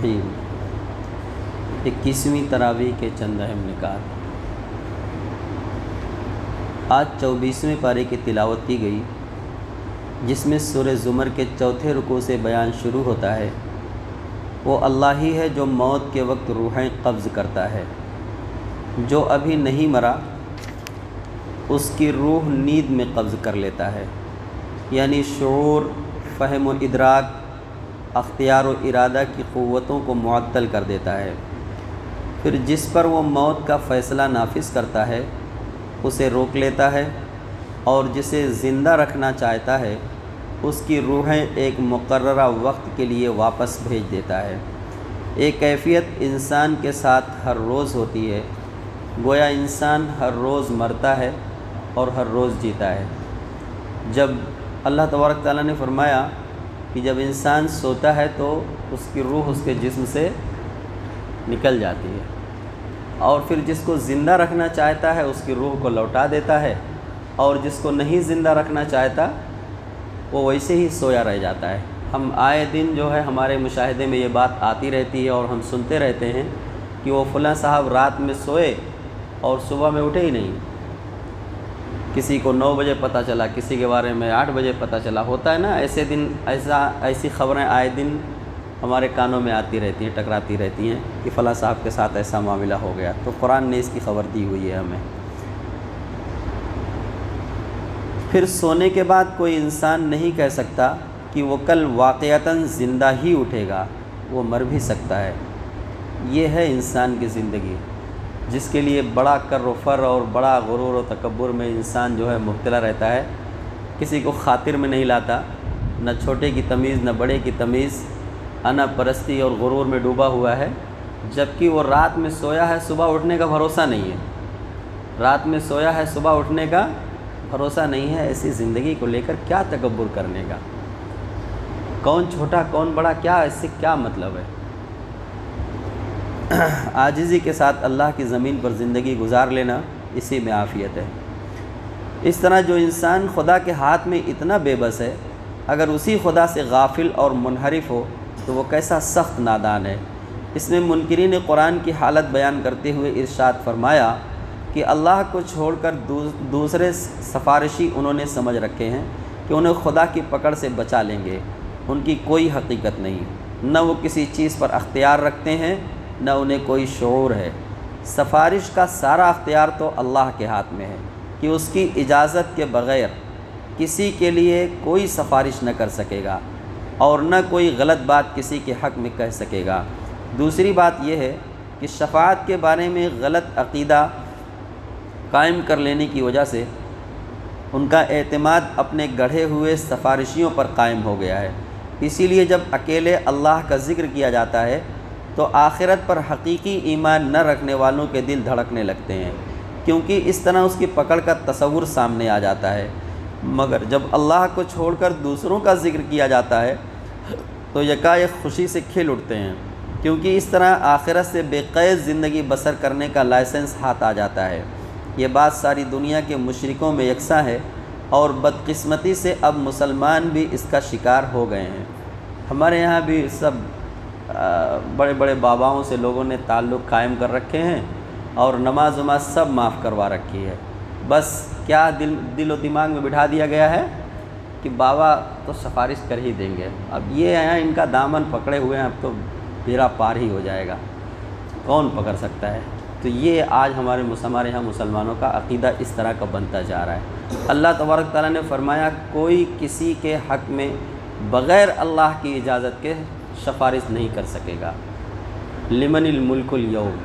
الرحیم 21ویں تراویح کے چند اہم نکات۔ آج 24ویں پارے کی تلاوت کی گئی، جس میں سورہ زمر کے چوتھے رکوع سے بیان شروع ہوتا ہے۔ وہ اللہ ہی ہے جو موت کے وقت روحیں قبض کرتا ہے۔ جو ابھی نہیں مرا اس کی روح نیند میں قبض کر لیتا ہے، یعنی شعور، فہم و ادراک، اختیار و ارادہ کی قوتوں کو معطل کر دیتا ہے۔ پھر جس پر وہ موت کا فیصلہ نافذ کرتا ہے اسے روک لیتا ہے، اور جسے زندہ رکھنا چاہتا ہے اس کی روحیں ایک مقررہ وقت کے لیے واپس بھیج دیتا ہے۔ ایک کیفیت انسان کے ساتھ ہر روز ہوتی ہے، گویا انسان ہر روز مرتا ہے اور ہر روز جیتا ہے۔ جب اللہ تبارک تعالیٰ نے فرمایا کہ جب انسان سوتا ہے تو اس کی روح اس کے جسم سے نکل جاتی ہے، اور پھر جس کو زندہ رکھنا چاہتا ہے اس کی روح کو لوٹا دیتا ہے، اور جس کو نہیں زندہ رکھنا چاہتا وہ ویسے ہی سویا رہ جاتا ہے۔ ہم آئے دن جو ہے ہمارے مشاہدے میں یہ بات آتی رہتی ہے اور ہم سنتے رہتے ہیں کہ وہ فلاں صاحب رات میں سوئے اور صبح میں اٹھے ہی نہیں۔ کسی کو 9 بجے پتہ چلا، کسی کے بارے میں 8 بجے پتہ چلا۔ ہوتا ہے نا ایسے دن، ایسی خبریں آئے دن ہمارے کانوں میں آتی رہتی ہیں، ٹکراتی رہتی ہیں کہ فلاں صاحب کے ساتھ ایسا معاملہ ہو گیا۔ تو قرآن نے اس کی خبر دی ہوئی ہے ہمیں۔ پھر سونے کے بعد کوئی انسان نہیں کہہ سکتا کہ وہ کل واقعتاً زندہ ہی اٹھے گا، وہ مر بھی سکتا ہے۔ یہ ہے انسان کی زندگی، جس کے لیے بڑا کر و فر اور بڑا غرور و تکبر میں انسان جو ہے مبتلا رہتا ہے، کسی کو خاطر میں نہیں لاتا، نہ چھوٹے کی تمیز نہ بڑے کی تمیز، انا پرستی اور غرور میں ڈوبا ہوا ہے، جبکہ وہ رات میں سویا ہے، صبح اٹھنے کا بھروسہ نہیں ہے۔ رات میں سویا ہے، صبح اٹھنے کا بھروسہ نہیں ہے۔ ایسی زندگی کو لے کر کیا تکبر کرنے کا؟ کون چھوٹا کون بڑا، کیا اس سے کیا مطلب ہے؟ عاجزی کے ساتھ اللہ کی زمین پر زندگی گزار لینا، اسی میں عافیت ہے۔ اس طرح جو انسان خدا کے ہاتھ میں اتنا بے بس ہے، اگر اسی خدا سے غافل اور منحرف ہو تو وہ کیسا سخت نادان ہے۔ اس میں منکرین قرآن کی حالت بیان کرتے ہوئے ارشاد فرمایا کہ اللہ کو چھوڑ کر دوسرے سفارشی انہوں نے سمجھ رکھے ہیں کہ انہیں خدا کی پکڑ سے بچا لیں گے۔ ان کی کوئی حقیقت نہیں، نہ وہ کسی چیز پر اختیار رکھتے ہیں، نہ انہیں کوئی شعور ہے۔ سفارش کا سارا اختیار تو اللہ کے ہاتھ میں ہے کہ اس کی اجازت کے بغیر کسی کے لیے کوئی سفارش نہ کر سکے گا، اور نہ کوئی غلط بات کسی کے حق میں کہہ سکے گا۔ دوسری بات یہ ہے کہ شفاعت کے بارے میں غلط عقیدہ قائم کر لینے کی وجہ سے ان کا اعتماد اپنے گڑھے ہوئے سفارشیوں پر قائم ہو گیا ہے۔ اسی لیے جب اکیلے اللہ کا ذکر کیا جاتا ہے تو آخرت پر حقیقی ایمان نہ رکھنے والوں کے دل دھڑکنے لگتے ہیں، کیونکہ اس طرح اس کی پکڑ کا تصور سامنے آ جاتا ہے۔ مگر جب اللہ کو چھوڑ کر دوسروں کا ذکر کیا جاتا ہے تو یکایک خوشی سے کھل اٹھتے ہیں، کیونکہ اس طرح آخرت سے بے قید زندگی بسر کرنے کا لائسنس ہاتھ آ جاتا ہے۔ یہ بات ساری دنیا کے مشرکوں میں یکساں ہے، اور بدقسمتی سے اب مسلمان بھی اس کا شکار ہو گئے ہیں۔ ہمارے یہاں بھی سب بڑے بڑے باباؤں سے لوگوں نے تعلق قائم کر رکھے ہیں، اور نماز وماز سب معاف کروا رکھی ہے۔ بس کیا دل و دماغ میں بٹھا دیا گیا ہے کہ بابا تو سفارش کر ہی دیں گے۔ اب یہ ہیں ان کا دامن پکڑے ہوئے ہیں، اب تو بیڑا پار ہی ہو جائے گا، کون پکڑ سکتا ہے؟ تو یہ آج ہمارے یہاں مسلمانوں کا عقیدہ اس طرح کا بنتا جا رہا ہے۔ اللہ تبارک تعالیٰ نے فرمایا کوئی کسی کے حق میں بغیر اللہ کی اجازت کے سفارش نہیں کر سکے گا۔ لمن الملک اليوم،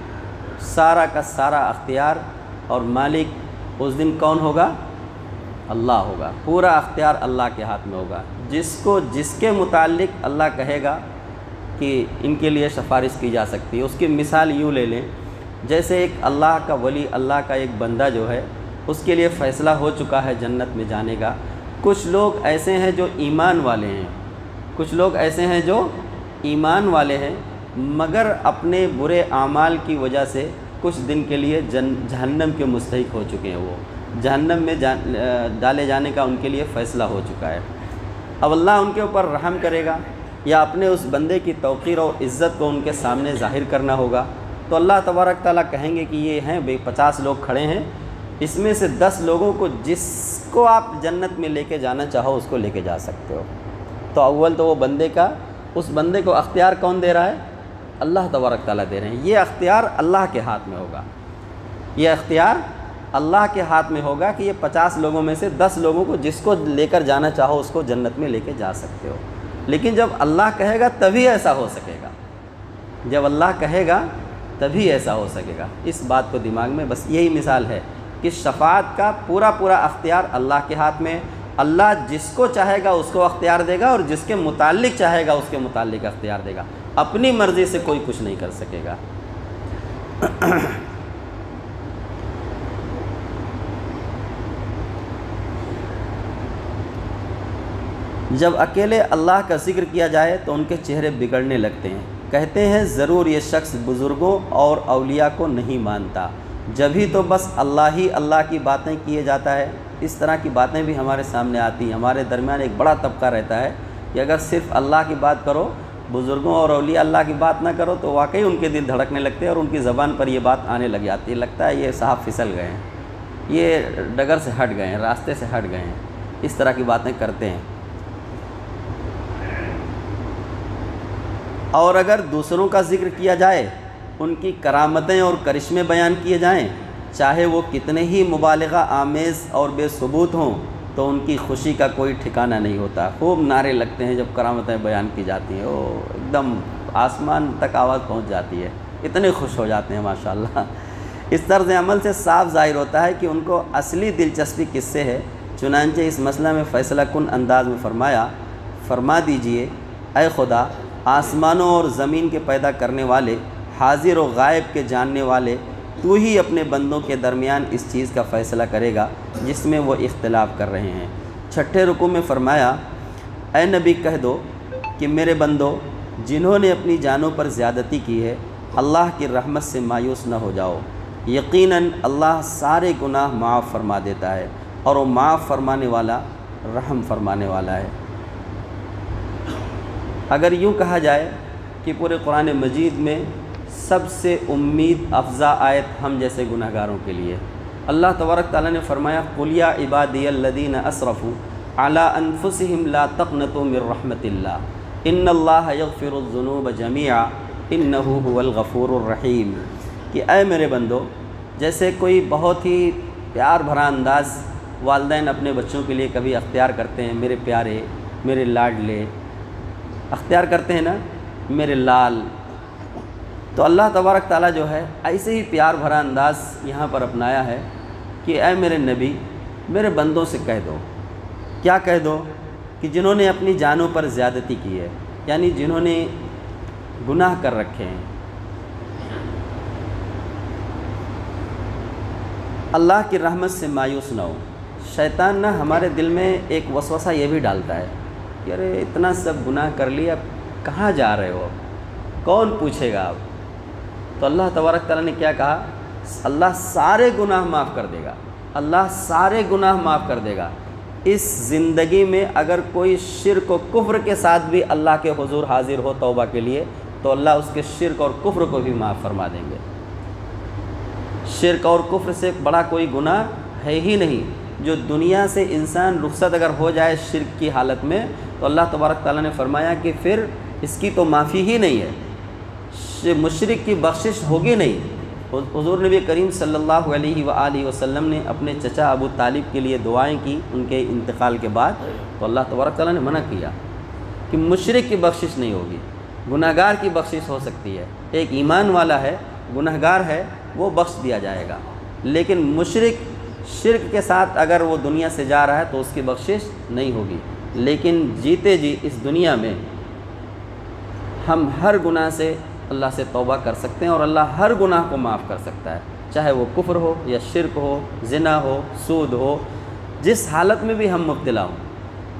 سارا کا سارا اختیار اور مالک اس دن کون ہوگا؟ اللہ ہوگا۔ پورا اختیار اللہ کے ہاتھ میں ہوگا۔ جس کے متعلق اللہ کہے گا کہ ان کے لیے سفارش کی جا سکتی ہے، اس کی مثال یوں لے لیں، جیسے ایک اللہ کا ولی، اللہ کا ایک بندہ جو ہے، اس کے لیے فیصلہ ہو چکا ہے جنت میں جانے کا۔ کچھ لوگ ایسے ہیں جو ایمان والے ہیں، کچھ لوگ ایسے ہیں جو ایمان والے ہیں، مگر اپنے برے اعمال کی وجہ سے کچھ دن کے لیے جہنم کے مستحق ہو چکے ہیں، وہ جہنم میں ڈالے جانے کا ان کے لیے فیصلہ ہو چکا ہے۔ اب اللہ ان کے اوپر رحم کرے گا، یا اپنے اس بندے کی توقیر اور عزت کو ان کے سامنے ظاہر کرنا ہوگا، تو اللہ تبارک تعالیٰ کہیں گے کہ یہ ہیں بھئی 50 لوگ کھڑے ہیں، اس میں سے 10 لوگوں کو جس کو آپ جنت میں لے کے جانا چاہو اس کو لے کے جا سکتے ہو۔ تو اول تو وہ بندے کا، اس بندے کو اختیار کون دے رہا ہے؟ اللہ تبارک تعالیٰ دے رہے ہیں۔ یہ اختیار اللہ کے ہاتھ میں ہوگا، یہ اختیار اللہ کے ہاتھ میں ہوگا کہ یہ 50 لوگوں میں سے 10 لوگوں کو جس کو لے کر جانا چاہو اس کو جنت میں لے کے جا سکتے ہو۔ لیکن جب اللہ کہے گا تبھی ایسا ہو سکے گا، جب اللہ کہے گا تبھی ایسا ہو سکے گا۔ اس بات کو دماغ میں، بس یہی مثال ہے کہ شفاعت کا پورا اختیار اللہ کے ہاتھ میں، اللہ جس کو چاہے گا اس کو اختیار دے گا اور جس کے متعلق چاہے گا اس کے متعلق اختیار دے گا، اپنی مرضی سے کوئی کچھ نہیں کر سکے گا۔ جب اکیلے اللہ کا ذکر کیا جائے تو ان کے چہرے بگڑنے لگتے ہیں، کہتے ہیں ضرور یہ شخص بزرگوں اور اولیاء کو نہیں مانتا، جبھی تو بس اللہ کی باتیں کیے جاتا ہے۔ اس طرح کی باتیں بھی ہمارے سامنے آتی ہیں۔ ہمارے درمیان ایک بڑا طبقہ رہتا ہے کہ اگر صرف اللہ کی بات کرو، بزرگوں اور اولیاء اللہ کی بات نہ کرو تو واقعی ان کے دل دھڑکنے لگتے ہیں اور ان کی زبان پر یہ بات آنے لگ جاتی ہے، لگتا ہے یہ صاحب پھسل گئے ہیں، یہ ڈگر سے ہٹ گئے ہیں، راستے سے ہٹ گئے ہیں، اس طرح کی باتیں کرتے ہیں۔ اور اگر دوسروں کا ذکر کیا جائے، ان کی کرامتیں اور کرشمے بیان کیے جائیں، چاہے وہ کتنے ہی مبالغہ آمیز اور بے ثبوت ہوں، تو ان کی خوشی کا کوئی ٹھکانہ نہیں ہوتا۔ خوب نعرے لگتے ہیں جب کرامتیں بیان کی جاتی ہیں، ایک دم آسمان تک آواز پہنچ جاتی ہے، اتنے خوش ہو جاتے ہیں ماشاءاللہ۔ اس طرز عمل سے صاف ظاہر ہوتا ہے کہ ان کو اصلی دلچسپی کس سے ہے۔ چنانچہ اس مسئلہ میں فیصلہ کن انداز میں فرما دیجئے، اے خدا، آسمانوں اور زمین کے پیدا کرنے والے، حاضر و غائب کے جاننے والے، تو ہی اپنے بندوں کے درمیان اس چیز کا فیصلہ کرے گا جس میں وہ اختلاف کر رہے ہیں۔ چھٹے رکوع میں فرمایا، اے نبی کہہ دو کہ میرے بندو، جنہوں نے اپنی جانوں پر زیادتی کی ہے، اللہ کی رحمت سے مایوس نہ ہو جاؤ، یقیناً اللہ سارے گناہ معاف فرما دیتا ہے اور وہ معاف فرمانے والا، رحم فرمانے والا ہے۔ اگر یوں کہا جائے کہ پورے قرآن مجید میں سب سے امید افزا آیت ہم جیسے گناہ گاروں کے لیے، اللہ تبارک تعالیٰ نے فرمایا، قُلْ يَا عِبَادِيَ الَّذِينَ أَسْرَفُوا عَلَىٰ أَنفُسِهِمْ لَا تَقْنَطُوا مِن رَحْمَةِ اللَّهِ إِنَّ اللَّهَ يَغْفِرُ الذُّنُوبَ جَمِيعًا إِنَّهُ هُوَ الْغَفُورُ الرَّحِيمُ، کہ اے میرے بندو، جیسے کوئی بہت ہی پیار بھرا انداز والدین اپنے بچوں کے لیے کبھی اختیار کرتے ہیں، میرے پیارے، میرے لاڈلے، اختیار کرتے ہیں نا، میرے لال، تو اللہ تبارک تعالیٰ جو ہے ایسے ہی پیار بھرا انداز یہاں پر اپنایا ہے کہ اے میرے نبی، میرے بندوں سے کہہ دو، کیا کہہ دو؟ کہ جنہوں نے اپنی جانوں پر زیادتی کی ہے، یعنی جنہوں نے گناہ کر رکھے ہیں، اللہ کی رحمت سے مایوس نہ ہو۔ شیطان نہ ہمارے دل میں ایک وسوسہ یہ بھی ڈالتا ہے کہ ارے اتنا سب گناہ کر لیا، کہاں جا رہے ہو، کون پوچھے گا اب؟ تو اللہ تبارک تعالیٰ نے کیا کہا؟ اللہ سارے گناہ معاف کر دے گا، اللہ سارے گناہ معاف کر دے گا۔ اس زندگی میں اگر کوئی شرک و کفر کے ساتھ بھی اللہ کے حضور حاضر ہو توبہ کے لیے، تو اللہ اس کے شرک اور کفر کو بھی معاف فرما دیں گے۔ شرک اور کفر سے بڑا کوئی گناہ ہے ہی نہیں۔ جو دنیا سے انسان رخصت اگر ہو جائے شرک کی حالت میں، تو اللہ تبارک تعالیٰ نے فرمایا کہ پھر اس کی تو معافی ہی نہیں ہے، مشرک کی بخشش ہوگی نہیں۔ حضور نبی کریم صلی اللہ علیہ وآلہ وسلم نے اپنے چچا ابو طالب کے لیے دعائیں کی ان کے انتقال کے بعد، تو اللہ تبارک تعالیٰ نے منع کیا کہ مشرک کی بخشش نہیں ہوگی، گناہ گار کی بخشش ہو سکتی ہے۔ ایک ایمان والا ہے، گناہ گار ہے، وہ بخش دیا جائے گا، لیکن مشرک شرک کے ساتھ اگر وہ دنیا سے جا رہا ہے تو اس کی بخشش نہیں ہوگی۔ لیکن جیتے جی اس دنیا میں ہم ہر گناہ سے اللہ سے توبہ کر سکتے ہیں اور اللہ ہر گناہ کو معاف کر سکتا ہے، چاہے وہ کفر ہو یا شرک ہو، زنا ہو، سود ہو، جس حالت میں بھی ہم مبتلا ہوں،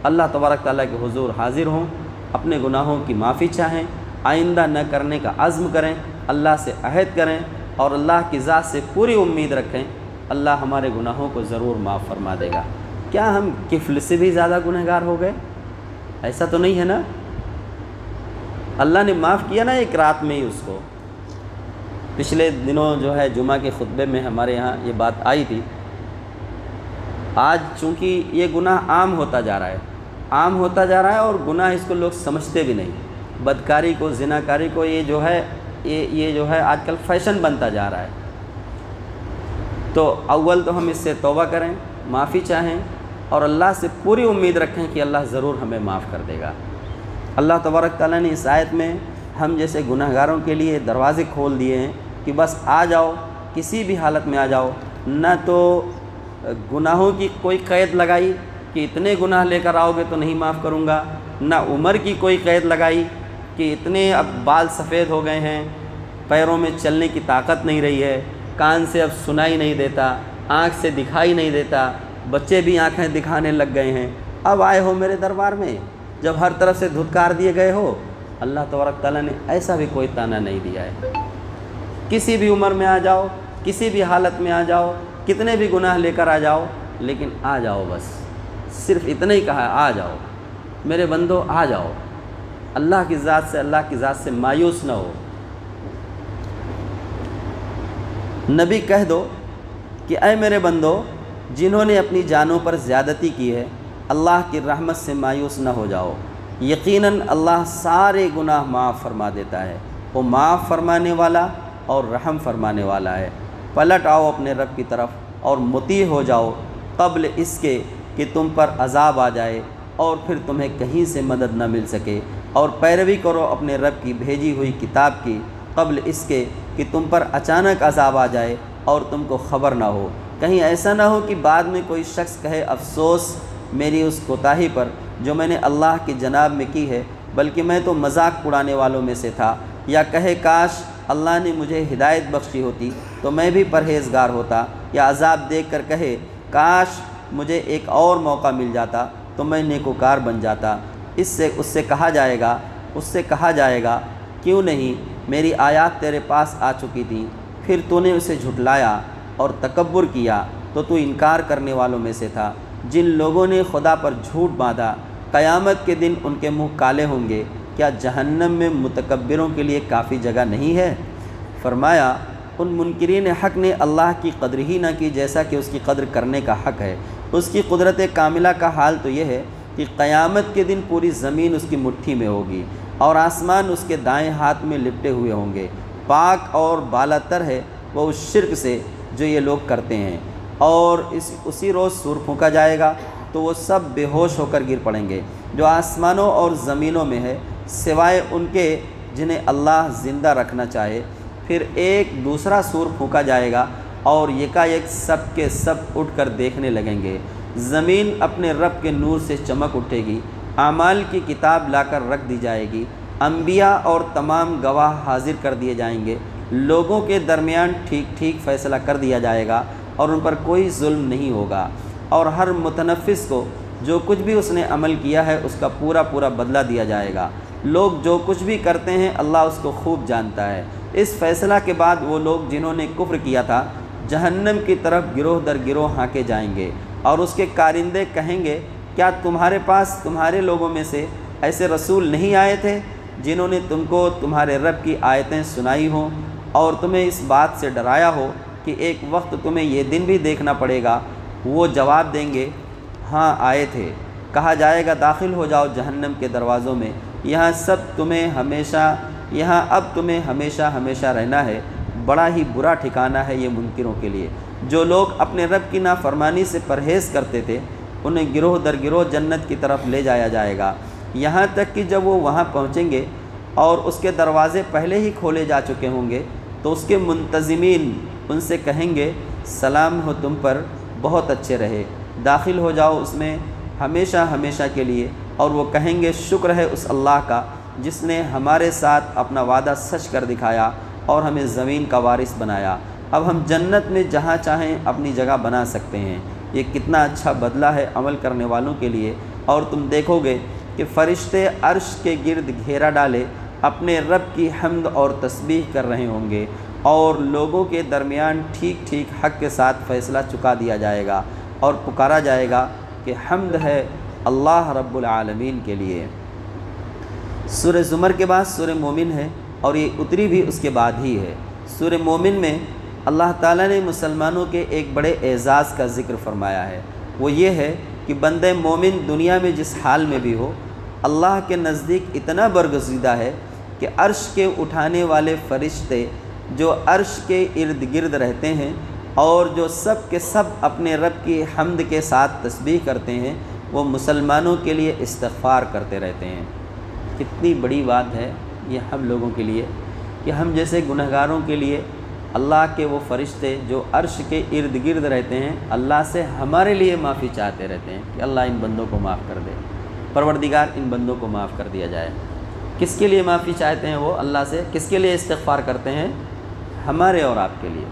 اللہ تبارک تعالیٰ کے حضور حاضر ہوں، اپنے گناہوں کی معافی چاہیں، آئندہ نہ کرنے کا عزم کریں، اللہ سے عہد کریں اور اللہ کی ذات سے پوری امید رکھیں، اللہ ہمارے گناہوں کو ضرور معاف فرما دے گا۔ کیا ہم کفل سے بھی زیادہ گنہگار ہو گئے؟ ایسا تو نہیں ہے نا؟ اللہ نے معاف کیا نا ایک رات میں ہی اس کو۔ پچھلے دنوں جو ہے جمعہ کے خطبے میں ہمارے یہاں یہ بات آئی تھی۔ آج چونکہ یہ گناہ عام ہوتا جا رہا ہے، عام ہوتا جا رہا ہے، اور گناہ اس کو لوگ سمجھتے بھی نہیں۔ بدکاری کو، زناکاری کو یہ جو ہے آج کل فیشن بنتا جا رہا ہے۔ تو اول تو ہم اس سے توبہ کریں، معافی چاہیں، اور اللہ سے پوری امید رکھیں کہ اللہ ضرور ہمیں معاف کر دے گا۔ اللہ تبارک تعالیٰ نے اس آیت میں ہم جیسے گناہگاروں کے لیے دروازے کھول دیے ہیں کہ بس آ جاؤ، کسی بھی حالت میں آ جاؤ۔ نہ تو گناہوں کی کوئی قید لگائی کہ اتنے گناہ لے کر آؤ گے تو نہیں معاف کروں گا، نہ عمر کی کوئی قید لگائی کہ اتنے اب بال سفید ہو گئے ہیں، پیروں میں چلنے کی طاقت نہیں رہی ہے، کان سے اب سنائی نہیں دیتا، آنکھ سے دکھائی نہیں دیتا، بچے بھی آنکھیں دکھانے لگ گئے ہیں، اب آئے ہو میرے دربار میں جب ہر طرف سے دھتکار دیے گئے ہو۔ اللہ تبارک تعالیٰ نے ایسا بھی کوئی طعنہ نہیں دیا ہے۔ کسی بھی عمر میں آ جاؤ، کسی بھی حالت میں آ جاؤ، کتنے بھی گناہ لے کر آ جاؤ، لیکن آ جاؤ، بس صرف اتنا ہی کہا ہے، آ جاؤ میرے بندو، آ جاؤ۔ اللہ کی ذات سے مایوس نہ ہو۔ نبی کہہ دو کہ اے میرے بندو، جنہوں نے اپنی جانوں پر زیادتی کی ہے، اللہ کی رحمت سے مایوس نہ ہو جاؤ۔ یقیناً اللہ سارے گناہ معاف فرما دیتا ہے، وہ معاف فرمانے والا اور رحم فرمانے والا ہے۔ پلٹ آؤ اپنے رب کی طرف اور مطیع ہو جاؤ قبل اس کے کہ تم پر عذاب آ جائے اور پھر تمہیں کہیں سے مدد نہ مل سکے، اور پیروی کرو اپنے رب کی بھیجی ہوئی کتاب کی قبل اس کے کہ تم پر اچانک عذاب آ جائے اور تم کو خبر نہ ہو۔ کہیں ایسا نہ ہو کہ بعد میں کوئی شخص کہے افسوس میری اس کوتاہی پر جو میں نے اللہ کی جناب میں کی ہے، بلکہ میں تو مذاق اڑانے والوں میں سے تھا، یا کہے کاش اللہ نے مجھے ہدایت بخشی ہوتی تو میں بھی پرہیزگار ہوتا، یا عذاب دیکھ کر کہے کاش مجھے ایک اور موقع مل جاتا تو میں نیکوکار بن جاتا۔ اس سے کہا جائے گا کیوں نہیں، میری آیات تیرے پاس آ چکی تھیں، پھر تو نے اسے جھٹلایا اور تکبر کیا تو انکار کرنے والوں میں سے تھا۔ جن لوگوں نے خدا پر جھوٹ باندھا، قیامت کے دن ان کے منہ کالے ہوں گے، کیا جہنم میں متکبروں کے لیے کافی جگہ نہیں ہے؟ فرمایا ان منکرین حق نے اللہ کی قدر ہی نہ کی جیسا کہ اس کی قدر کرنے کا حق ہے۔ اس کی قدرت کاملہ کا حال تو یہ ہے کہ قیامت کے دن پوری زمین اس کی مٹھی میں ہوگی اور آسمان اس کے دائیں ہاتھ میں لپٹے ہوئے ہوں گے۔ پاک اور بالا تر ہے وہ اس شرک سے جو یہ لوگ کرتے ہیں، اور اسی روز سور پھونکا جائے گا تو وہ سب بے ہوش ہو کر گر پڑیں گے جو آسمانوں اور زمینوں میں ہے، سوائے ان کے جنہیں اللہ زندہ رکھنا چاہے۔ پھر ایک دوسرا سور پھونکا جائے گا اور یکایک سب کے سب اٹھ کر دیکھنے لگیں گے۔ زمین اپنے رب کے نور سے چمک اٹھے گی، اعمال کی کتاب لا کر رکھ دی جائے گی، انبیاء اور تمام گواہ حاضر کر دیے جائیں گے، لوگوں کے درمیان ٹھیک ٹھیک فیصلہ کر دیا جائے گا اور ان پر کوئی ظلم نہیں ہوگا، اور ہر متنفس کو جو کچھ بھی اس نے عمل کیا ہے اس کا پورا پورا بدلہ دیا جائے گا۔ لوگ جو کچھ بھی کرتے ہیں اللہ اس کو خوب جانتا ہے۔ اس فیصلہ کے بعد وہ لوگ جنہوں نے کفر کیا تھا جہنم کی طرف گروہ در گروہ ہانکے جائیں گے، اور اس کے کارندے کہیں گے کیا تمہارے پاس تمہارے لوگوں میں سے ایسے رسول نہیں آئے تھے جنہوں نے تم کو تمہارے رب کی آیتیں سنائی ہوں اور تمہیں اس بات سے ڈرایا ہو کہ ایک وقت تمہیں یہ دن بھی دیکھنا پڑے گا؟ وہ جواب دیں گے ہاں آئے تھے۔ کہا جائے گا داخل ہو جاؤ جہنم کے دروازوں میں، یہاں اب تمہیں ہمیشہ رہنا ہے۔ بڑا ہی برا ٹھکانہ ہے یہ منکروں کے لیے۔ جو لوگ اپنے رب کی نافرمانی سے پرہیز کرتے تھے انہیں گروہ در گروہ جنت کی طرف لے جایا جائے گا، یہاں تک کہ جب وہ وہاں پہنچیں گے اور اس کے دروازے پہلے ہی کھولے جا چکے ہوں گے تو اس کے منتظمین ان سے کہیں گے سلام ہو تم پر، بہت اچھے رہے، داخل ہو جاؤ اس میں ہمیشہ کے لیے۔ اور وہ کہیں گے شکر ہے اس اللہ کا جس نے ہمارے ساتھ اپنا وعدہ سچ کر دکھایا اور ہمیں زمین کا وارث بنایا، اب ہم جنت میں جہاں چاہیں اپنی جگہ بنا سکتے ہیں۔ یہ کتنا اچھا بدلہ ہے عمل کرنے والوں کے لیے۔ اور تم دیکھو گے کہ فرشتے عرش کے گرد گھیرا ڈالے اپنے رب کی حمد اور تسبیح کر رہے ہوں گے، اور لوگوں کے درمیان ٹھیک ٹھیک حق کے ساتھ فیصلہ چکا دیا جائے گا اور پکارا جائے گا کہ حمد ہے اللہ رب العالمین کے لیے۔ سورہ زمر کے بعد سورہ مومن ہے اور یہ اتری بھی اس کے بعد ہی ہے۔ سورہ مومن میں اللہ تعالیٰ نے مسلمانوں کے ایک بڑے اعزاز کا ذکر فرمایا ہے، وہ یہ ہے کہ بندہ مومن دنیا میں جس حال میں بھی ہو اللہ کے نزدیک اتنا برگزیدہ ہے کہ عرش کے اٹھانے والے فرشتے جو عرش کے ارد گرد رہتے ہیں اور جو سب کے سب اپنے رب کی حمد کے ساتھ تسبیح کرتے ہیں، وہ مسلمانوں کے لیے استغفار کرتے رہتے ہیں۔ کتنی بڑی بات ہے یہ ہم لوگوں کے لیے کہ ہم جیسے گنہگاروں کے لیے اللہ کے وہ فرشتے جو عرش کے ارد گرد رہتے ہیں اللہ سے ہمارے لیے معافی چاہتے رہتے ہیں کہ اللہ ان بندوں کو معاف کر دے، پروردگار ان بندوں کو معاف کر دیا جائے۔ کس کے لیے معافی چاہتے ہیں وہ اللہ سے؟ کس کے لیے استغفار کرتے ہیں؟ ہمارے اور آپ کے لیے۔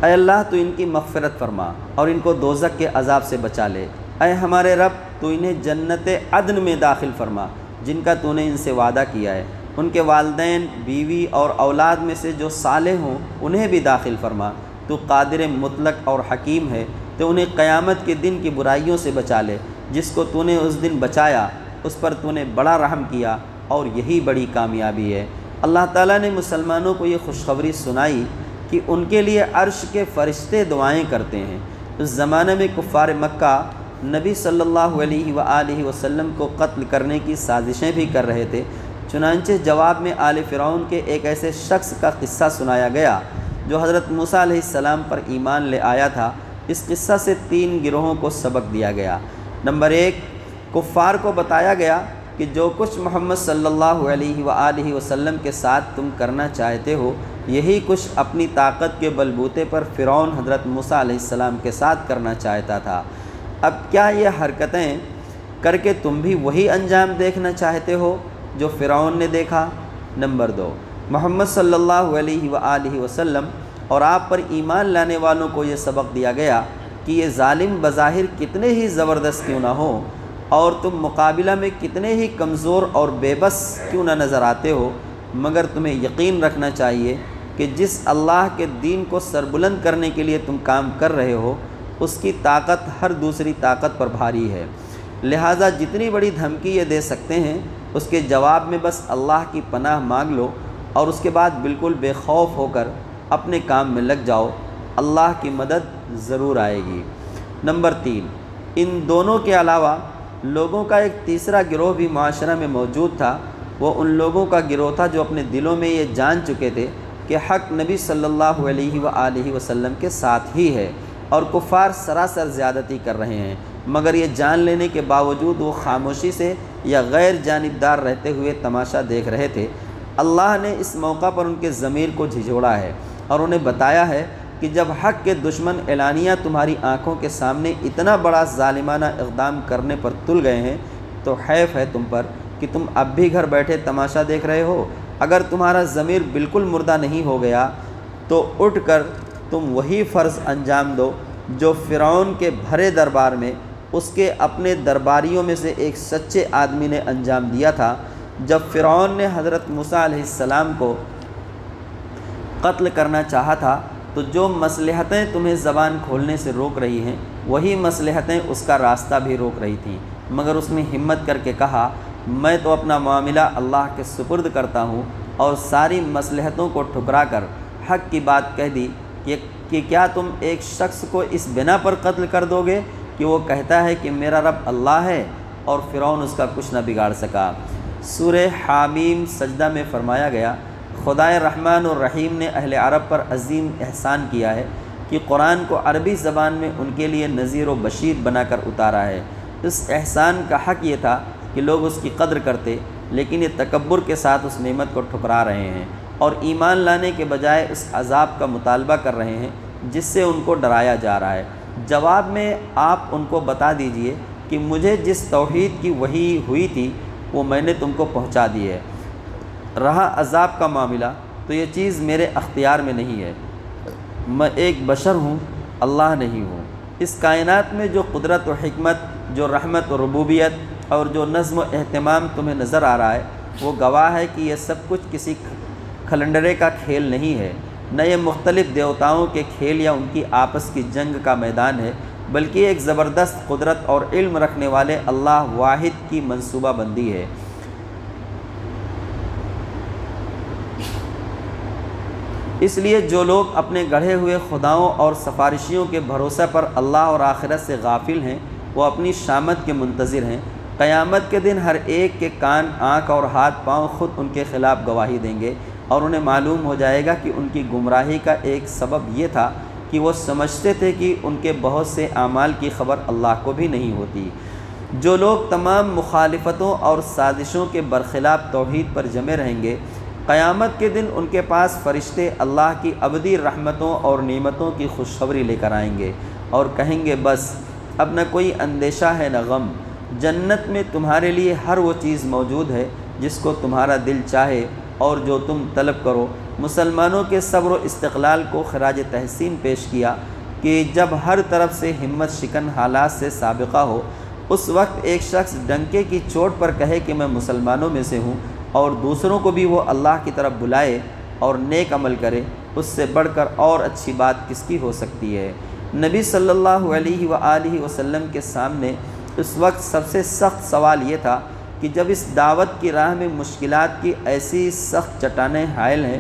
اے اللہ تو ان کی مغفرت فرما اور ان کو دوزخ کے عذاب سے بچا لے۔ اے ہمارے رب تو انہیں جنت عدن میں داخل فرما جن کا تو نے ان سے وعدہ کیا ہے۔ ان کے والدین، بیوی اور اولاد میں سے جو صالح ہوں انہیں بھی داخل فرما۔ تو قادر مطلق اور حکیم ہے، تو انہیں قیامت کے دن کی برائیوں سے بچا لے۔ جس کو تو نے اس دن بچایا اس پر تو نے بڑا رحم کیا اور یہی بڑی کامیابی ہے۔ اللہ تعالیٰ نے مسلمانوں کو یہ خوشخبری سنائی کہ ان کے لیے عرش کے فرشتے دعائیں کرتے ہیں۔ اس زمانے میں کفار مکہ نبی صلی اللہ علیہ وآلہ وسلم کو قتل کرنے کی سازشیں بھی کر رہے تھے، چنانچہ جواب میں آل فرعون کے ایک ایسے شخص کا قصہ سنایا گیا جو حضرت موسیٰ علیہ السلام پر ایمان لے آیا تھا۔ اس قصہ سے 3 گروہوں کو سبق دیا گیا۔ نمبر 1، کفار کو بتایا گیا کہ جو کچھ محمد صلی اللہ علیہ وآلہ وسلم کے ساتھ تم کرنا چاہتے ہو یہی کچھ اپنی طاقت کے بلبوتے پر فرعون حضرت موسیٰ علیہ السلام کے ساتھ کرنا چاہتا تھا۔ اب کیا یہ حرکتیں کر کے تم بھی وہی انجام دیکھنا چاہتے ہو جو فرعون نے دیکھا؟ نمبر 2، محمد صلی اللہ علیہ وآلہ وسلم اور آپ پر ایمان لانے والوں کو یہ سبق دیا گیا کہ یہ ظالم بظاہر کتنے ہی زبردست کیوں نہ ہوں اور تم مقابلہ میں کتنے ہی کمزور اور بے بس کیوں نہ نظر آتے ہو، مگر تمہیں یقین رکھنا چاہیے کہ جس اللہ کے دین کو سربلند کرنے کے لیے تم کام کر رہے ہو اس کی طاقت ہر دوسری طاقت پر بھاری ہے، لہٰذا جتنی بڑی دھمکی یہ دے سکتے ہیں اس کے جواب میں بس اللہ کی پناہ مانگ لو اور اس کے بعد بالکل بے خوف ہو کر اپنے کام میں لگ جاؤ، اللہ کی مدد ضرور آئے گی۔ نمبر 3، ان دونوں کے علاوہ لوگوں کا ایک تیسرا گروہ بھی معاشرہ میں موجود تھا۔ وہ ان لوگوں کا گروہ تھا جو اپنے دلوں میں یہ جان چکے تھے کہ حق نبی صلی اللہ علیہ وآلہ وسلم کے ساتھ ہی ہے اور کفار سراسر زیادتی کر رہے ہیں، مگر یہ جان لینے کے باوجود وہ خاموشی سے یا غیر جانبدار رہتے ہوئے تماشا دیکھ رہے تھے۔ اللہ نے اس موقع پر ان کے ضمیر کو جھنجھوڑا ہے اور انہیں بتایا ہے کہ جب حق کے دشمن اعلانیہ تمہاری آنکھوں کے سامنے اتنا بڑا ظالمانہ اقدام کرنے پر تل گئے ہیں تو حیف ہے تم پر کہ تم اب بھی گھر بیٹھے تماشا دیکھ رہے ہو۔ اگر تمہارا ضمیر بالکل مردہ نہیں ہو گیا تو اٹھ کر تم وہی فرض انجام دو جو فرعون کے بھرے دربار میں اس کے اپنے درباریوں میں سے ایک سچے آدمی نے انجام دیا تھا۔ جب فرعون نے حضرت موسیٰ علیہ السلام کو قتل کرنا چاہا تھا تو جو مصلحتیں تمہیں زبان کھولنے سے روک رہی ہیں وہی مصلحتیں اس کا راستہ بھی روک رہی تھیں، مگر اس نے ہمت کر کے کہا میں تو اپنا معاملہ اللہ کے سپرد کرتا ہوں، اور ساری مصلحتوں کو ٹھکرا کر حق کی بات کہہ دی کہ کیا تم ایک شخص کو اس بنا پر قتل کر دو گے کہ وہ کہتا ہے کہ میرا رب اللہ ہے، اور فرعون اس کا کچھ نہ بگاڑ سکا۔ سورہ حامیم سجدہ میں فرمایا گیا خدائے رحمان اور رحیم نے اہل عرب پر عظیم احسان کیا ہے کہ قرآن کو عربی زبان میں ان کے لیے نذیر و بشیر بنا کر اتارا ہے۔ اس احسان کا حق یہ تھا کہ لوگ اس کی قدر کرتے، لیکن یہ تکبر کے ساتھ اس نعمت کو ٹھکرا رہے ہیں اور ایمان لانے کے بجائے اس عذاب کا مطالبہ کر رہے ہیں جس سے ان کو ڈرایا جا رہا ہے۔ جواب میں آپ ان کو بتا دیجئے کہ مجھے جس توحید کی وحی ہوئی تھی وہ میں نے تم کو پہنچا دی ہے، رہا عذاب کا معاملہ تو یہ چیز میرے اختیار میں نہیں ہے، میں ایک بشر ہوں، اللہ نہیں ہوں۔ اس کائنات میں جو قدرت و حکمت، جو رحمت و ربوبیت اور جو نظم و اہتمام تمہیں نظر آ رہا ہے وہ گواہ ہے کہ یہ سب کچھ کسی کھلنڈرے کا کھیل نہیں ہے، نہ یہ مختلف دیوتاؤں کے کھیل یا ان کی آپس کی جنگ کا میدان ہے، بلکہ ایک زبردست قدرت اور علم رکھنے والے اللہ واحد کی منصوبہ بندی ہے۔ اس لیے جو لوگ اپنے گڑھے ہوئے خداؤں اور سفارشیوں کے بھروسے پر اللہ اور آخرت سے غافل ہیں، وہ اپنی شامت کے منتظر ہیں۔ قیامت کے دن ہر ایک کے کان، آنکھ اور ہاتھ پاؤں خود ان کے خلاف گواہی دیں گے، اور انہیں معلوم ہو جائے گا کہ ان کی گمراہی کا ایک سبب یہ تھا کہ وہ سمجھتے تھے کہ ان کے بہت سے اعمال کی خبر اللہ کو بھی نہیں ہوتی۔ جو لوگ تمام مخالفتوں اور سازشوں کے برخلاف توحید پر جمے رہیں گے، قیامت کے دن ان کے پاس فرشتے اللہ کی ابدی رحمتوں اور نعمتوں کی خوشخبری لے کر آئیں گے اور کہیں گے بس اب نہ کوئی اندیشہ ہے نہ غم، جنت میں تمہارے لیے ہر وہ چیز موجود ہے جس کو تمہارا دل چاہے اور جو تم طلب کرو۔ مسلمانوں کے صبر و استقلال کو خراج تحسین پیش کیا کہ جب ہر طرف سے ہمت شکن حالات سے سابقہ ہو، اس وقت ایک شخص ڈنکے کی چوٹ پر کہے کہ میں مسلمانوں میں سے ہوں، اور دوسروں کو بھی وہ اللہ کی طرف بلائے اور نیک عمل کرے، اس سے بڑھ کر اور اچھی بات کس کی ہو سکتی ہے۔ نبی صلی اللہ علیہ وآلہ وسلم کے سامنے اس وقت سب سے سخت سوال یہ تھا کہ جب اس دعوت کی راہ میں مشکلات کی ایسی سخت چٹانیں حائل ہیں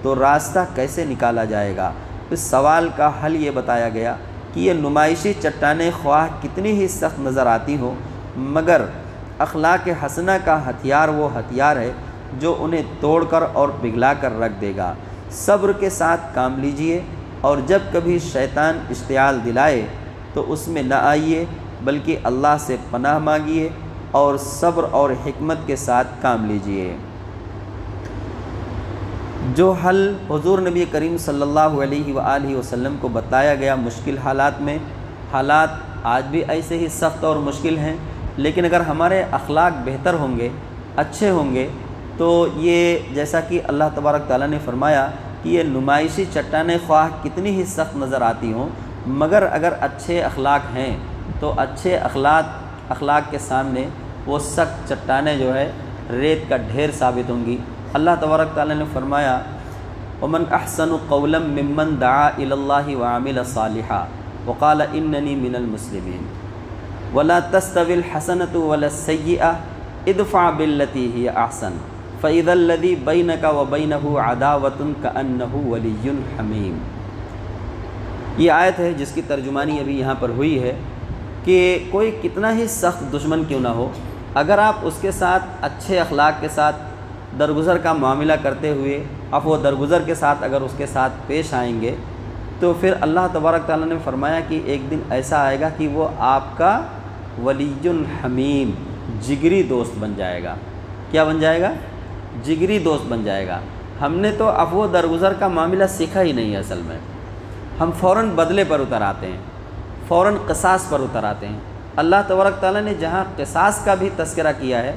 تو راستہ کیسے نکالا جائے گا۔ اس سوال کا حل یہ بتایا گیا کہ یہ نمائشی چٹانیں خواہ کتنی ہی سخت نظر آتی ہوں، مگر اخلاق حسنہ کا ہتھیار وہ ہتھیار ہے جو انہیں توڑ کر اور پگھلا کر رکھ دے گا۔ صبر کے ساتھ کام لیجئے، اور جب کبھی شیطان اشتعال دلائے تو اس میں نہ آئیے، بلکہ اللہ سے پناہ مانگیے اور صبر اور حکمت کے ساتھ کام لیجئے۔ جو حل حضور نبی کریم صلی اللہ علیہ وآلہ وسلم کو بتایا گیا مشکل حالات میں، حالات آج بھی ایسے ہی سخت اور مشکل ہیں، لیکن اگر ہمارے اخلاق بہتر ہوں گے، اچھے ہوں گے، تو یہ جیسا کہ اللہ تبارک تعالیٰ نے فرمایا کہ یہ نمائشی چٹانیں خواہ کتنی ہی سخت نظر آتی ہوں، مگر اگر اچھے اخلاق ہیں تو اچھے اخلاق کے سامنے وہ سخت چٹانیں جو ہے ریت کا ڈھیر ثابت ہوں گی۔ اللہ تبارک تعالیٰ نے فرمایا وَمَنْ أَحْسَنُ قَوْلًا مِّمَّنْ دَعَا إِلَى اللَّهِ وَعَمِلَ صَالِحًا وَقَالَ إِنَّنِي مِنَ الْمُسْلِمِينَ وَلَا تَسْتَوِي الْحَسَنَةُ وَلَا السَّيِّئَةُ ادْفَعْ بِالَّتِي هِيَ أَحْسَنُ فَإِذَا الَّذِي بَيْنَكَ وَبَيْنَهُ عَدَاوَةٌ كَأَنَّهُ وَلِيٌّ حَمِيمٌ۔ یہ آیت ہے جس کی ترجمانی ابھی یہاں پر ہوئی ہے کہ کوئی کتنا ہی سخت دشمن کیوں نہ ہو، اگر آپ اس کے ساتھ اچھے اخلاق کے ساتھ درگزر کا معاملہ کرتے ہوئے عفو و درگزر کے ساتھ اگر اس کے ساتھ پیش آئیں گے، تو پھر اللہ تبارک تعالیٰ نے فرمایا کہ ایک دن ایسا آئے گا کہ وہ آپ کا ولی حمیم، جگری دوست بن جائے گا۔ کیا بن جائے گا؟ جگری دوست بن جائے گا۔ ہم نے تو عفو و درگزر کا معاملہ سیکھا ہی نہیں ہے، اصل میں ہم فوراً بدلے پر اتر آتے ہیں، فوراً قصاص پر اتر آتے ہیں۔ اللہ تبارک تعالیٰ نے جہاں قصاص کا بھی تذکرہ کیا ہے،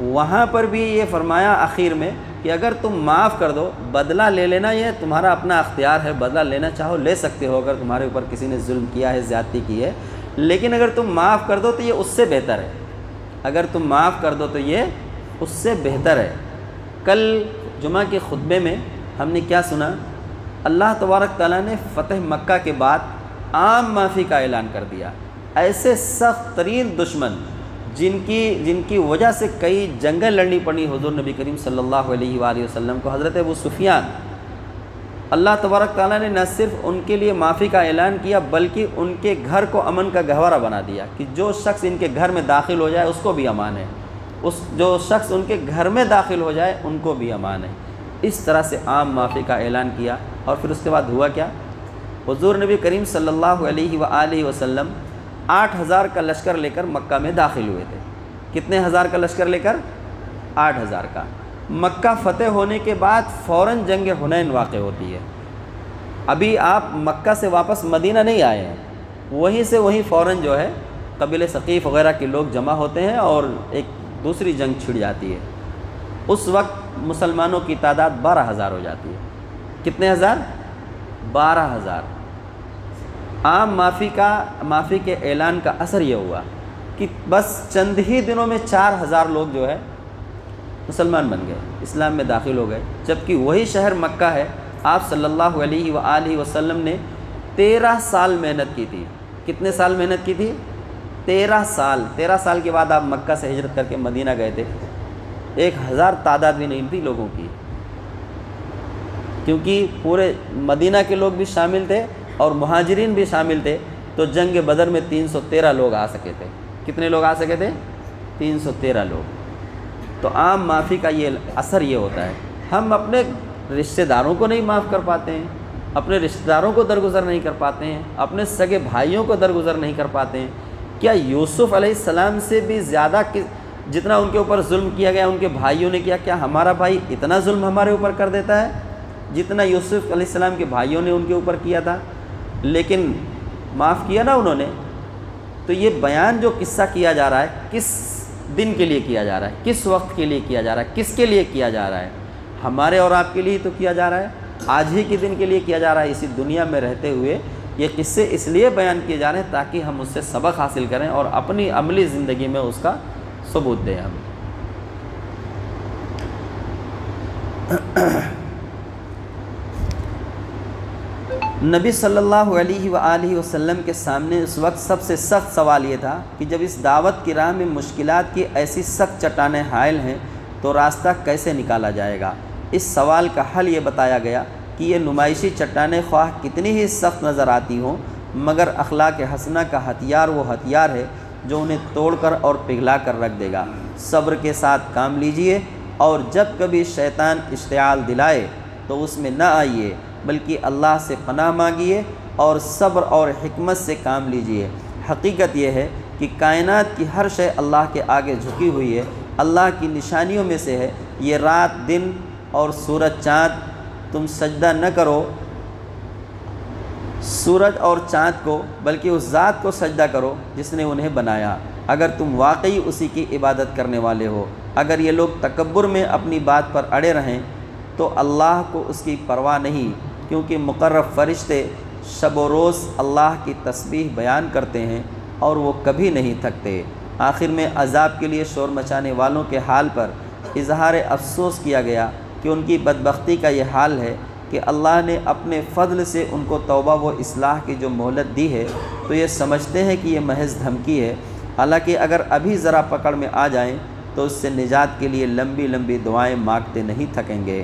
وہاں پر بھی یہ فرمایا آخر میں کہ اگر تم معاف کر دو، بدلہ لے لینا یہ تمہارا اپنا اختیار ہے، بدلہ لینا چاہو لے سکتے ہو اگر تمہارے اوپر کسی نے ظلم کیا ہے، زیادتی کی ہے، لیکن اگر تم معاف کر دو تو یہ اس سے بہتر ہے۔ اگر تم معاف کر دو تو یہ اس سے بہتر ہے۔ کل جمعہ کے خطبے میں ہم نے کیا سنا؟ اللہ تبارک تعالیٰ نے فتح مکہ کے بعد عام معافی کا اعلان کر دیا۔ ایسے سخت ترین دشمن جن کی وجہ سے کئی جنگیں لڑنی پڑی حضور نبی کریم صلی اللہ علیہ وآلہ وسلم کو، حضرت ابو سفیان، اللہ تبارک تعالیٰ نے نہ صرف ان کے لیے معافی کا اعلان کیا بلکہ ان کے گھر کو امن کا گہوارہ بنا دیا کہ جو شخص ان کے گھر میں داخل ہو جائے اس کو بھی امان ہے، جو شخص ان کے گھر میں داخل ہو جائے ان کو بھی امان ہے۔ اس طرح سے عام معافی کا اعلان کیا، اور پھر اس کے بعد ہوا کیا؟ حضور نبی کریم صلی اللہ علیہ وآلہ وسلم 8,000 کا لشکر لے کر مکہ میں داخل ہوئے تھے۔ کتنے ہزار کا لشکر لے کر؟ 8,000 کا۔ مکہ فتح ہونے کے بعد فوراً جنگ حنین واقع ہوتی ہے۔ ابھی آپ مکہ سے واپس مدینہ نہیں آئے ہیں، وہیں سے وہیں فوراً جو ہے قبیلہ ثقیف وغیرہ کے لوگ جمع ہوتے ہیں اور ایک دوسری جنگ چھڑ جاتی ہے۔ اس وقت مسلمانوں کی تعداد 12,000 ہو جاتی ہے۔ کتنے ہزار؟ 12,000۔ عام معافی کے اعلان کا اثر یہ ہوا کہ بس چند ہی دنوں میں 4,000 لوگ جو ہے مسلمان بن گئے، اسلام میں داخل ہو گئے، جبکہ وہی شہر مکہ ہے۔ آپ صلی اللہ علیہ وآلہ وسلم نے 13 سال محنت کی تھی، کتنے سال محنت کی تھی؟ 13 سال 13 سال کے بعد آپ مکہ سے ہجرت کر کے مدینہ گئے تھے. 1000 تعداد بھی نہیں تھی لوگوں کی، کیونکہ پورے مدینہ کے لوگ بھی شامل تھے اور مہاجرین بھی شامل تھے. تو جنگ بدر میں 313 لوگ آ سکے تھے. کتنے لوگ آ سکے تھے؟ 313 لوگ. تو عام معافی کا یہ اثر یہ ہوتا ہے، ہم اپنے رشتہ داروں کو نہیں معاف کر پاتے ہیں، اپنے رشتہ داروں کو درگزر نہیں کر پاتے ہیں، اپنے سگے بھائیوں کو درگزر نہیں کر پاتے ہیں. کیا یوسف علیہ السلام سے بھی زیادہ جتنا ان کے اوپر ظلم کیا گیا ان کے بھائیوں نے کیا، کیا ہمارا بھائی اتنا ظلم ہمارے اوپر کر دیتا ہے جتنا یوسف علیہ السلام کے بھائیوں نے ان کے اوپر کیا تھا؟ لیکن معاف کیا نا انہوں نے. تو یہ بیان جو قصہ کیا جا رہا ہے کس دن کے لیے کیا جا رہا ہے، کس وقت کے لیے کیا جا رہا ہے، کس کے لیے کیا جا رہا ہے؟ ہمارے اور آپ کے لیے تو کیا جا رہا ہے، آج ہی کے دن کے لیے کیا جا رہا ہے. اسی دنیا میں رہتے ہوئے یہ قصے اس لیے بیان کیے جا رہے ہیں تاکہ ہم اس سے سبق حاصل کریں اور اپنی عملی زندگی میں اس کا ثبوت دیں. ہم نبی صلی اللہ علیہ وآلہ وسلم کے سامنے اس وقت سب سے سخت سوال یہ تھا کہ جب اس دعوت کی راہ میں مشکلات کی ایسی سخت چٹانیں حائل ہیں تو راستہ کیسے نکالا جائے گا؟ اس سوال کا حل یہ بتایا گیا کہ یہ نمائشی چٹانیں خواہ کتنی ہی سخت نظر آتی ہوں مگر اخلاق حسنہ کا ہتھیار وہ ہتھیار ہے جو انہیں توڑ کر اور پگھلا کر رکھ دے گا. صبر کے ساتھ کام لیجئے اور جب کبھی شیطان اشتعال دلائے تو اس میں نہ آئیے بلکہ اللہ سے پناہ مانگیے اور صبر اور حکمت سے کام لیجئے. حقیقت یہ ہے کہ کائنات کی ہر شے اللہ کے آگے جھکی ہوئی ہے. اللہ کی نشانیوں میں سے ہے یہ رات دن اور سورج چاند. تم سجدہ نہ کرو سورج اور چاند کو بلکہ اس ذات کو سجدہ کرو جس نے انہیں بنایا اگر تم واقعی اسی کی عبادت کرنے والے ہو. اگر یہ لوگ تکبر میں اپنی بات پر اڑے رہیں تو اللہ کو اس کی پرواہ نہیں، کیونکہ مقرب فرشتے شب و روز اللہ کی تسبیح بیان کرتے ہیں اور وہ کبھی نہیں تھکتے. آخر میں عذاب کے لیے شور مچانے والوں کے حال پر اظہار افسوس کیا گیا کہ ان کی بدبختی کا یہ حال ہے کہ اللہ نے اپنے فضل سے ان کو توبہ و اصلاح کی جو مہلت دی ہے تو یہ سمجھتے ہیں کہ یہ محض دھمکی ہے، حالانکہ اگر ابھی ذرا پکڑ میں آ جائیں تو اس سے نجات کے لیے لمبی لمبی دعائیں مانگتے نہیں تھکیں گے.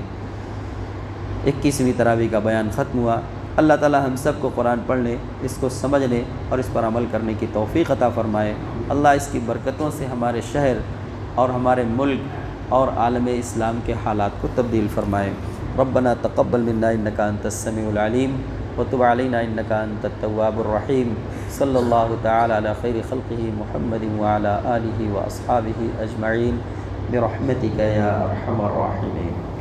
21ویں تراویح کا بیان ختم ہوا. اللہ تعالی ہم سب کو قرآن پڑھنے، اس کو سمجھنے اور اس پر عمل کرنے کی توفیق عطا فرمائے. اللہ اس کی برکتوں سے ہمارے شہر اور ہمارے ملک اور عالم اسلام کے حالات کو تبدیل فرمائے. ربنا تقبل منا انک انت السمیع العلیم وتب علینا انک انت التواب الرحیم. صلی اللہ تعالی علی خیر خلقہ محمد وعلی آلہ واصحابہ اجمعین برحمتک یا ارحم الراحمین.